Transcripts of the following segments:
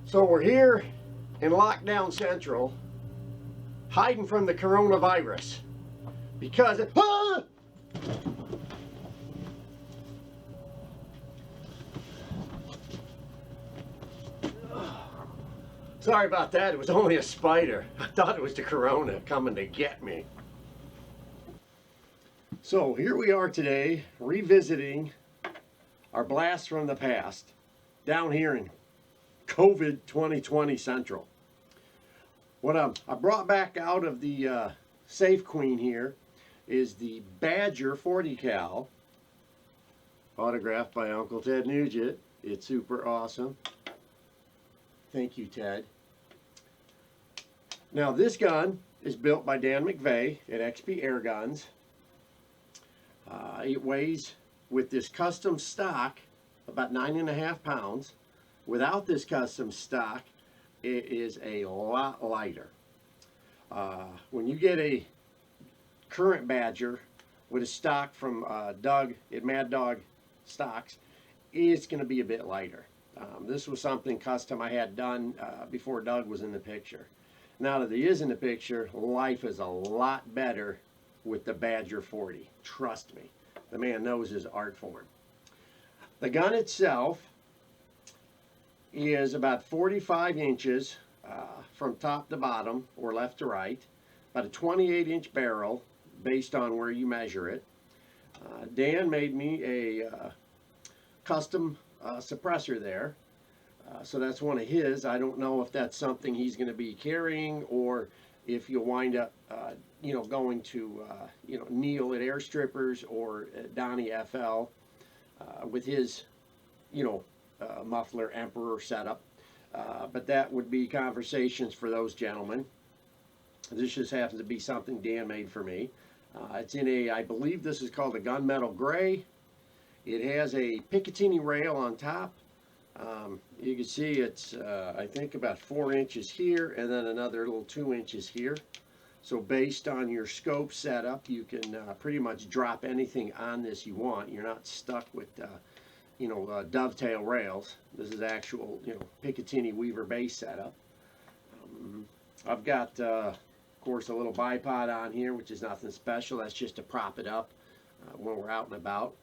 So we're here in lockdown central, hiding from the coronavirus because sorry about that, it was only a spider. I thought it was the corona coming to get me. So here we are today, revisiting our blast from the past down here in COVID 2020 Central. What I brought back out of the Safe Queen here is the Badger 40 cal, autographed by Uncle Ted Nugent. It's super awesome. Thank you, Ted. Now this gun is built by Dan McVeigh at XP-Airguns. It weighs, with this custom stock, about 9.5 pounds. Without this custom stock, it is a lot lighter. When you get a current Badger with a stock from Doug at Mad Dog Stocks, it's going to be a bit lighter. This was something custom I had done before Doug was in the picture. Now that he is in the picture, life is a lot better with the Badger 40. Trust me, the man knows his art form. The gun itself is about 45 inches from top to bottom, or left to right. About a 28-inch barrel based on where you measure it. Dan made me a custom suppressor there. So that's one of his. I don't know if that's something he's going to be carrying, or if you'll wind up, going to, Neil at Air Strippers or Donnie FL with his, muffler Emperor setup. But that would be conversations for those gentlemen. This just happens to be something Dan made for me. It's in I believe this is called a gunmetal gray. It has a Picatinny rail on top. You can see it's, I think, about 4 inches here, and then another little 2 inches here. So based on your scope setup, you can pretty much drop anything on this you want. You're not stuck with, dovetail rails. This is actual, Picatinny Weaver base setup. I've got, of course, a little bipod on here, which is nothing special. That's just to prop it up when we're out and about.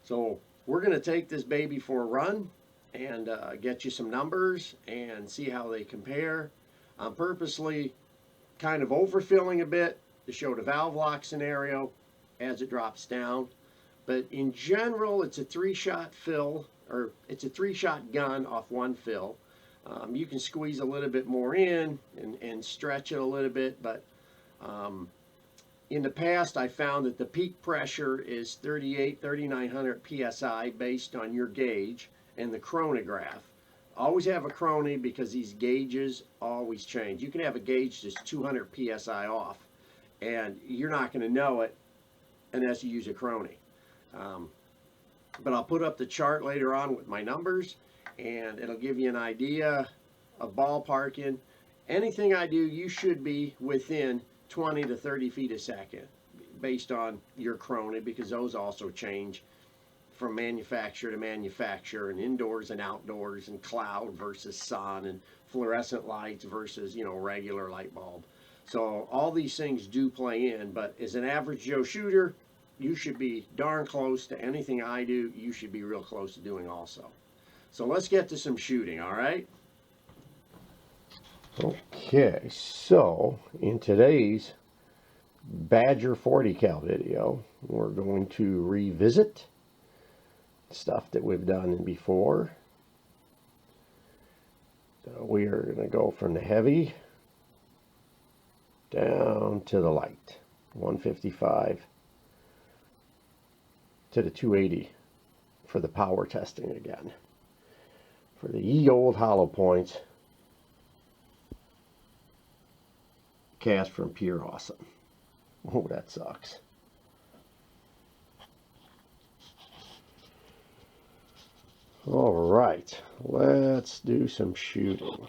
So we're going to take this baby for a run and get you some numbers and see how they compare. I'm purposely kind of overfilling a bit to show the valve lock scenario as it drops down. But in general, it's a 3-shot fill, or it's a 3-shot gun off one fill. You can squeeze a little bit more in and stretch it a little bit, but in the past I found that the peak pressure is 3,900 psi based on your gauge and the chronograph. Always have a chrony, because these gauges always change. You can have a gauge that's 200 psi off, and you're not going to know it unless you use a chrony. But I'll put up the chart later on with my numbers, and it'll give you an idea of ballparking. Anything I do, you should be within 20 to 30 feet a second based on your chrony, because those also change from manufacturer to manufacturer, and indoors and outdoors, and cloud versus sun, and fluorescent lights versus, regular light bulb. So all these things do play in, but as an average Joe shooter, you should be darn close to anything I do. You should be real close to doing also. So let's get to some shooting, all right? Okay, so in today's Badger 40 cal video, we're going to revisit stuff that we've done before. So we are going to go from the heavy down to the light, 155 to the 280 for the power testing again. For the ye old hollow points, cast from Pure Awesome. Oh, that sucks. All right, let's do some shooting.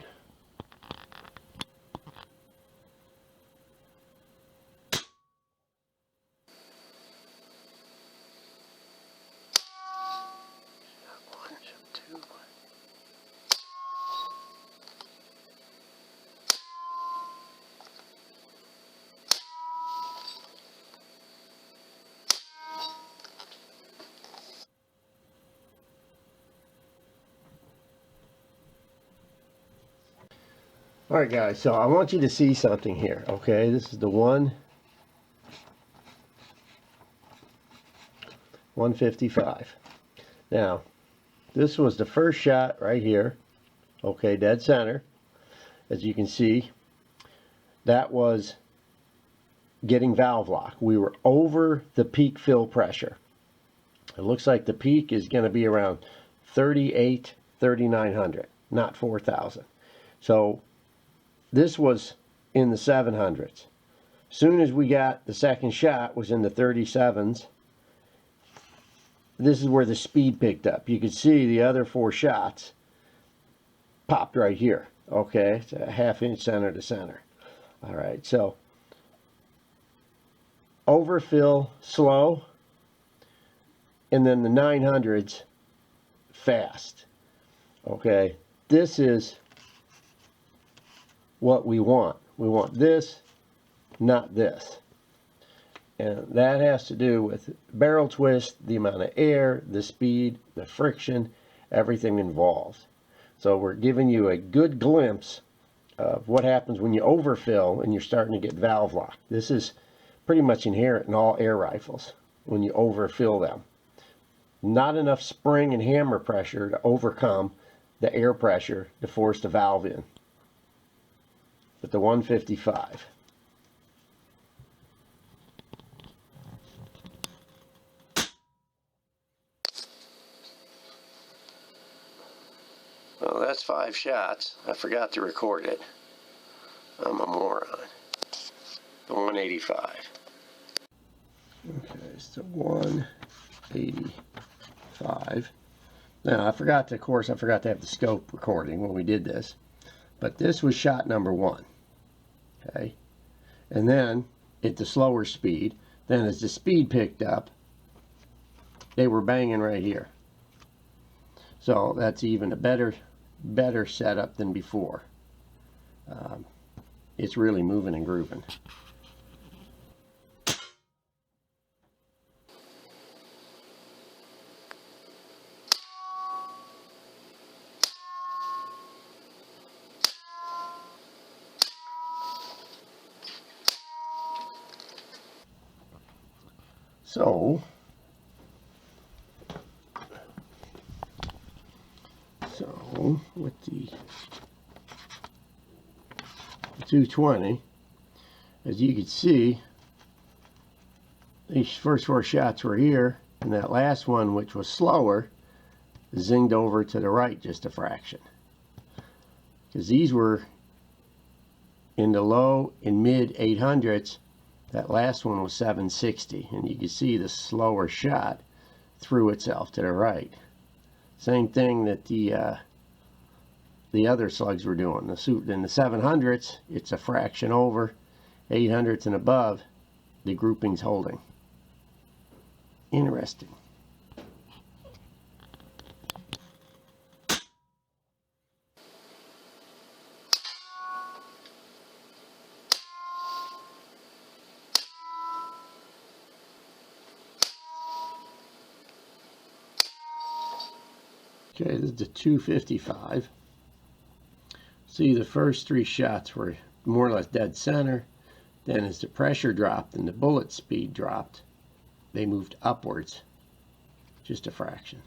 All right, guys, so I want you to see something here, okay? This is the 155. Now, this was the first shot right here, okay, dead center. As you can see, that was getting valve lock. We were over the peak fill pressure. It looks like the peak is going to be around 3,900, not 4,000. So this was in the 700s. Soon as we got the second shot was in the 37s. This is where the speed picked up. You can see the other 4 shots popped right here. Okay, it's a ½ inch center to center. All right, so overfill slow, and then the 900s fast. Okay, this is what we want. We want this, not this. And that has to do with barrel twist, the amount of air, the speed, the friction, everything involved. So we're giving you a good glimpse of what happens when you overfill and you're starting to get valve lock. This is pretty much inherent in all air rifles when you overfill them. Not enough spring and hammer pressure to overcome the air pressure to force the valve in. But the 155. Well, that's 5 shots. I forgot to record it. I'm a moron. The 185. Okay, so 185. Now, I forgot to, of course, I forgot to have the scope recording when we did this. But this was shot number 1. Okay. And then, at the slower speed, then as the speed picked up, they were banging right here. So that's even a better setup than before. It's really moving and grooving. So with the 220, as you can see, these first 4 shots were here, and that last one, which was slower, zinged over to the right just a fraction. Because these were in the low and mid 800s. That last one was 760, and you can see the slower shot threw itself to the right. Same thing that the other slugs were doing. In the 700s, it's a fraction over. 800s and above, the grouping's holding. Interesting. Okay, this is the 255. See, the first 3 shots were more or less dead center. Then as the pressure dropped and the bullet speed dropped, they moved upwards just a fraction.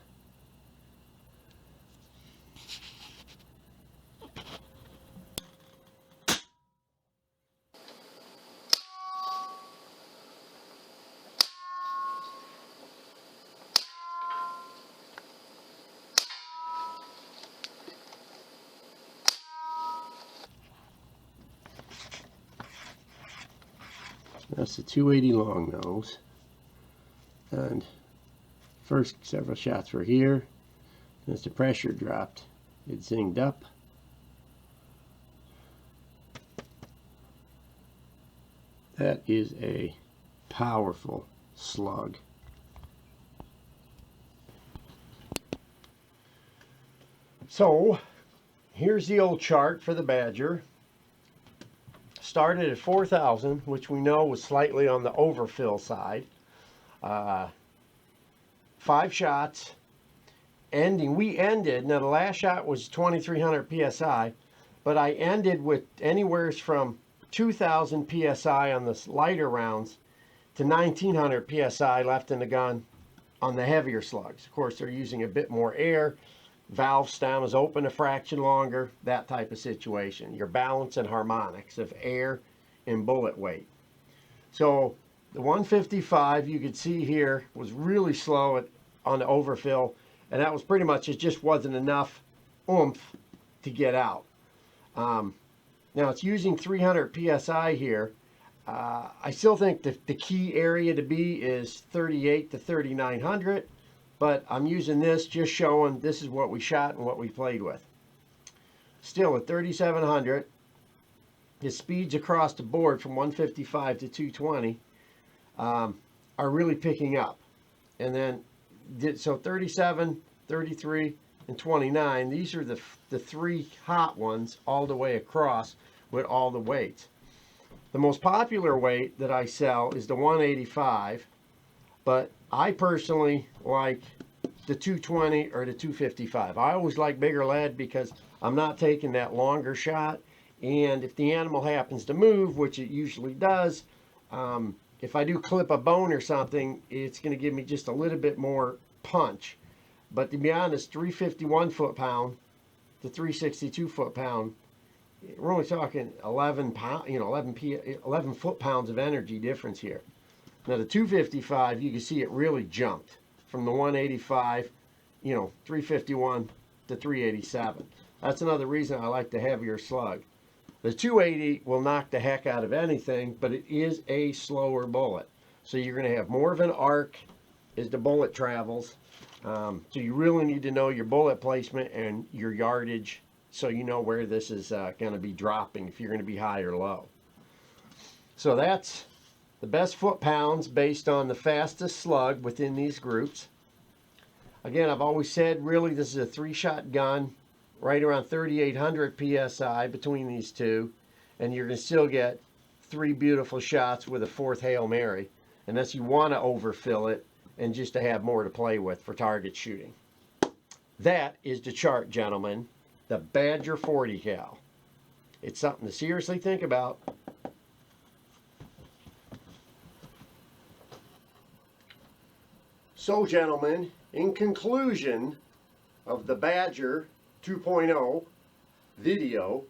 That's the 280 long nose, and first several shots were here. As the pressure dropped, it zinged up. That is a powerful slug. So here's the old chart for the Badger. Started at 4,000, which we know was slightly on the overfill side. 5 shots, we ended, now the last shot was 2,300 PSI. but I ended with anywhere from 2,000 psi on the lighter rounds to 1,900 psi left in the gun on the heavier slugs. Of course, they're using a bit more air. Valve stem is open a fraction longer, that type of situation. Your balance and harmonics of air and bullet weight. So the 155 you could see here was really slow on the overfill, and that was pretty much, it just wasn't enough oomph to get out. Now it's using 300 psi here. I still think the key area to be is 38 to 3,900, but I'm using this just showing this is what we shot and what we played with. Still at 3,700, the speeds across the board from 155 to 220 are really picking up. And then, so 37, 33, and 29, these are the three hot ones all the way across with all the weights. The most popular weight that I sell is the 185, but I personally like the 220 or the 255. I always like bigger lead because I'm not taking that longer shot, and if the animal happens to move, which it usually does, if I do clip a bone or something, it's going to give me just a little bit more punch. But to be honest, 351 foot-pound to 362 foot-pound, we're only talking 11 foot-pounds of energy difference here. Now the 255, you can see it really jumped from the 185, 351 to 387. That's another reason I like the heavier slug. The 280 will knock the heck out of anything, but it is a slower bullet. So you're going to have more of an arc as the bullet travels. So you really need to know your bullet placement and your yardage so you know where this is going to be dropping, if you're going to be high or low. So that's the best foot-pounds based on the fastest slug within these groups. Again, I've always said really this is a three-shot gun, right around 3,800 psi between these two, and you're going to still get three beautiful shots with a fourth Hail Mary, unless you want to overfill it and just to have more to play with for target shooting. That is the chart, gentlemen. The Badger 40 cal. It's something to seriously think about. So, gentlemen, in conclusion of the Badger 2.0 video,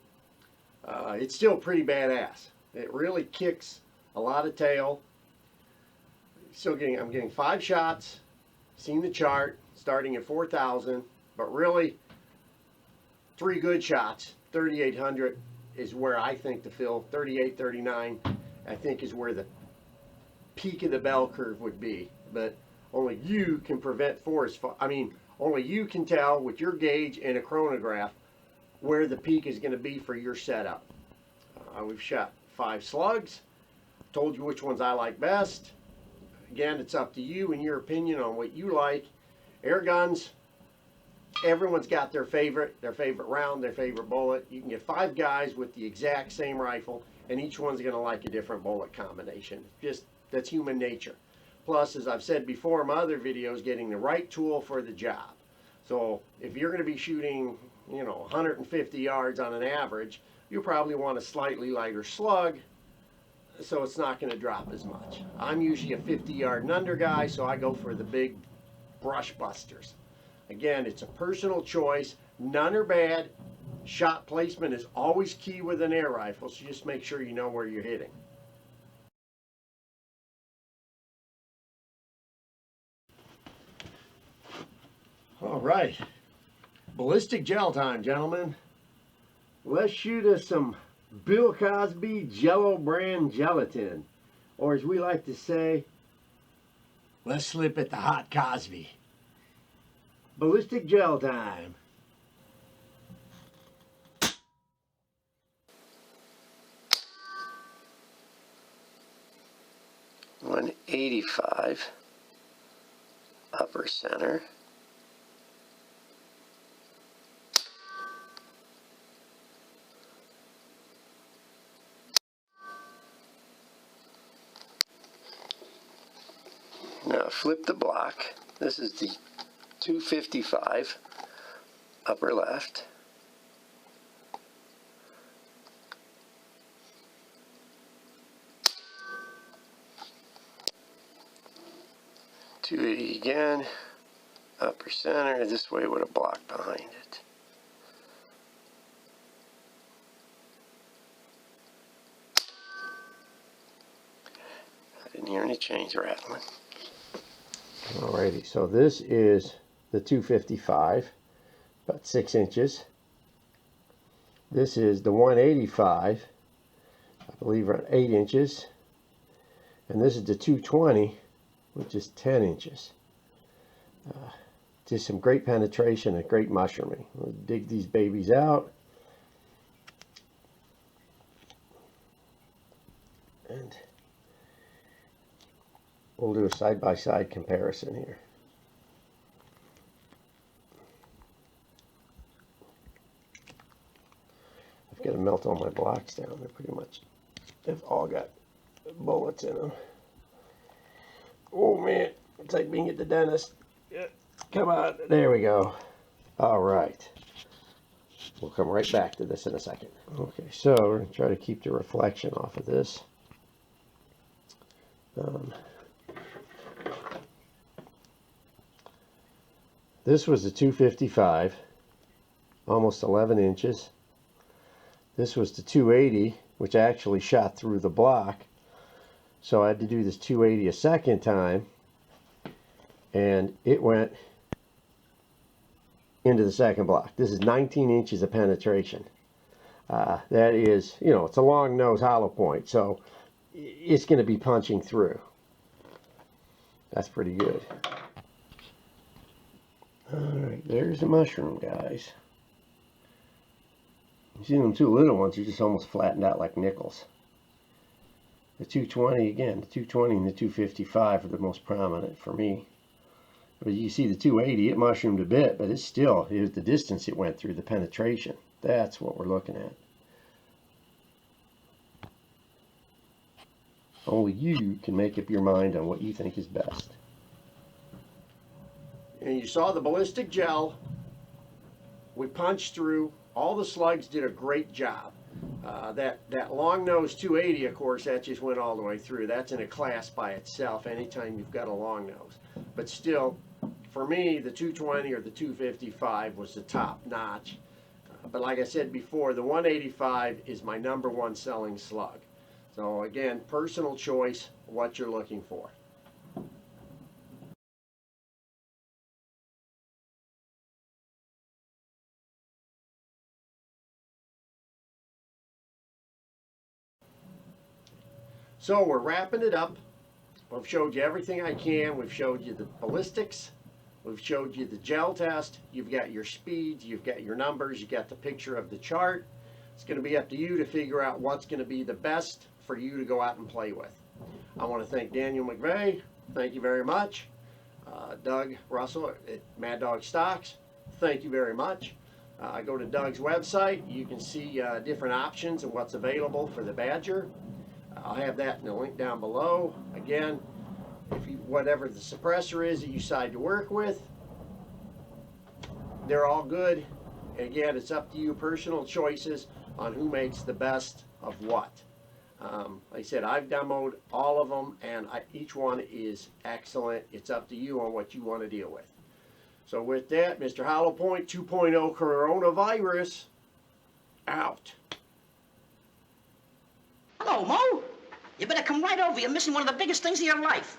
it's still pretty badass. It really kicks a lot of tail. I'm getting 5 shots, seen the chart, starting at 4,000, but really 3 good shots. 3,800 is where I think the fill. 38, 39, I think is where the peak of the bell curve would be. But only you can prevent forest fire. I mean, only you can tell with your gauge and a chronograph where the peak is going to be for your setup. We've shot 5 slugs. Told you which ones I like best. Again, it's up to you and your opinion on what you like. Air guns, everyone's got their favorite round, their favorite bullet. You can get 5 guys with the exact same rifle, and each one's going to like a different bullet combination. Just, that's human nature. Plus, as I've said before in my other videos, getting the right tool for the job. So if you're going to be shooting, 150 yards on an average, you probably want a slightly lighter slug, so it's not going to drop as much. I'm usually a 50-yard and under guy, so I go for the big brush busters. Again, it's a personal choice. None are bad. Shot placement is always key with an air rifle, so just make sure you know where you're hitting. All right, ballistic gel time, gentlemen. Let's shoot us some Bill Cosby Jello brand gelatin, or as we like to say, let's slip at the hot Cosby. Ballistic gel time. .185 upper center. Now flip the block. This is the 255 upper left. 280 again, upper center, this way with a block behind it. I didn't hear any chains rattling. Alrighty, so this is the 255, about 6 inches. This is the 185, I believe around 8 inches. And this is the 220, which is 10 inches. Just some great penetration and great mushrooming. We'll dig these babies out. And we'll do a side-by-side comparison here. I've got to melt all my blocks down. They're pretty much, they've all got bullets in them. Oh man, it's like being at the dentist. Yeah. Come on, there we go. All right. We'll come right back to this in a second. Okay, so we're going to try to keep the reflection off of this. This was the 255, almost 11 inches. This was the 280, which actually shot through the block. So I had to do this 280 a second time, and it went into the second block. This is 19 inches of penetration. That is, you know, it's a long nose hollow point, so it's going to be punching through. That's pretty good. Alright, there's the mushroom, guys. You see them two little ones are just almost flattened out like nickels. The 220, again, the 220 and the 255 are the most prominent for me. But you see the 280, it mushroomed a bit, but it's still, here's the distance it went through, the penetration. That's what we're looking at. Only you can make up your mind on what you think is best. And you saw the ballistic gel. We punched through. All the slugs did a great job. That long nose 280, of course, that just went all the way through. That's in a class by itself anytime you've got a long nose. But still, for me, the 220 or the 255 was the top notch. But like I said before, the 185 is my #1 selling slug. So again, personal choice, what you're looking for. So we're wrapping it up. We've showed you everything I can. We've showed you the ballistics. We've showed you the gel test. You've got your speeds. You've got your numbers. You got the picture of the chart. It's going to be up to you to figure out what's going to be the best for you to go out and play with. I want to thank Daniel McVeigh. Thank you very much. Doug Russell at Mad Dog Stocks. Thank you very much. Go to Doug's website. You can see different options and what's available for the Badger. I'll have that in the link down below. Again, if you, whatever the suppressor is that you decide to work with, they're all good. Again, it's up to you, personal choices on who makes the best of what. Like I said, I've demoed all of them, and each one is excellent. It's up to you on what you want to deal with. So with that, Mr. Hollow Point 2.0 Coronavirus out. Hello, Mo. You better come right over. You're missing one of the biggest things of your life.